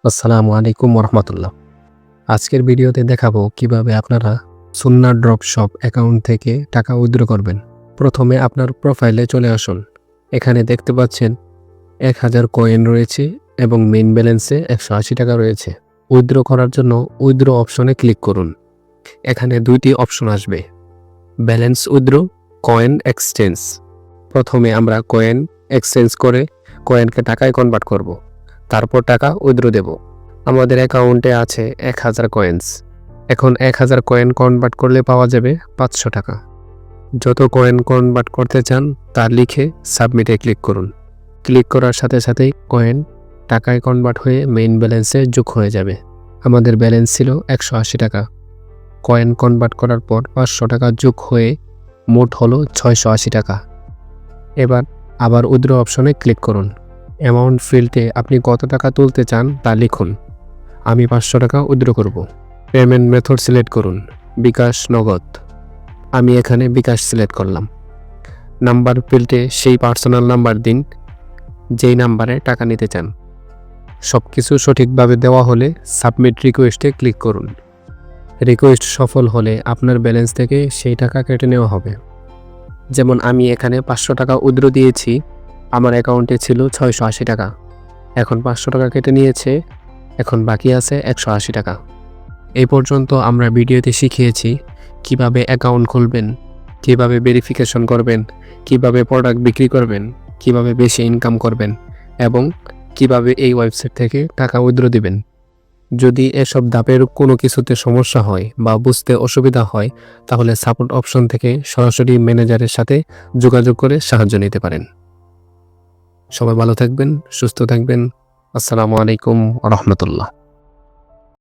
আসসালামু আলাইকুম ওরহমতুল্লাহ। আজকের ভিডিওতে দেখাবো কিভাবে আপনারা সুন্নাহ ড্রপ শপ অ্যাকাউন্ট থেকে টাকা উইথড্র করবেন। প্রথমে আপনার প্রোফাইলে চলে আসুন। এখানে দেখতে পাচ্ছেন 1000 কয়েন রয়েছে এবং মেইন ব্যালেন্সে 180 টাকা রয়েছে। উইথড্র করার জন্য উইথড্র অপশনে ক্লিক করুন। এখানে দুইটি অপশন আসবে, ব্যালেন্স উইথড্র, কয়েন এক্সচেঞ্জ। প্রথমে আমরা কয়েন এক্সচেঞ্জ করে কয়েনকে টাকায় কনভার্ট করব, তারপর টাকা উইথড্র দেব। আমাদের অ্যাকাউন্টে আছে 1000 কয়েন্স। এখন 1000 কয়েন কনভার্ট করলে পাওয়া যাবে 500 টাকা। যত কয়েন কনভার্ট করতে চান তা লিখে সাবমিটে ক্লিক করুন। ক্লিক করার সাথে সাথেই কয়েন টাকায় কনভার্ট হয়ে মেইন ব্যালেন্সে যোগ হয়ে যাবে। আমাদের ব্যালেন্স ছিল 180 টাকা। কয়েন কনভার্ট করার পর 500 টাকা যোগ হয়ে মোট হলো 680 টাকা। এবার আবার উইথড্র অপশনে ক্লিক করুন। অ্যামাউন্ট ফিল্ডে আপনি কত টাকা তুলতে চান তা লিখুন। আমি 500 টাকা উইথড্র করব। পেমেন্ট মেথড সিলেক্ট করুন, বিকাশ, নগদ। আমি এখানে বিকাশ সিলেক্ট করলাম। নাম্বার ফিল্ডে সেই পার্সোনাল নাম্বার দিন যেই নাম্বারে টাকা নিতে চান। সব কিছু সঠিকভাবে দেওয়া হলে সাবমিট রিকোয়েস্টে ক্লিক করুন। রিকোয়েস্ট সফল হলে আপনার ব্যালেন্স থেকে সেই টাকা কেটে নেওয়া হবে। যেমন আমি এখানে 500 টাকা উইথড্র দিয়েছি, আমার অ্যাকাউন্টে ছিল 680 টাকা। এখন 500 টাকা কেটে নিয়েছে, এখন বাকি আছে 180 টাকা। এই পর্যন্ত আমরা ভিডিওতে শিখিয়েছি কিভাবে অ্যাকাউন্ট খুলবেন, কিভাবে ভেরিফিকেশন করবেন, কিভাবে প্রোডাক্ট বিক্রি করবেন, কিভাবে বেশি ইনকাম করবেন এবং কিভাবে এই ওয়েবসাইট থেকে টাকা উইথড্র দিবেন। যদি এসব ধাপের কোনো কিছুতে সমস্যা হয় বা বুঝতে অসুবিধা হয় তাহলে সাপোর্ট অপশন থেকে সরাসরি ম্যানেজারের সাথে যোগাযোগ করে সাহায্য নিতে পারেন। সবাই ভালো থাকবেন, সুস্থ থাকবেন। আসসালামু আলাইকুম ওয়া রাহমাতুল্লাহ।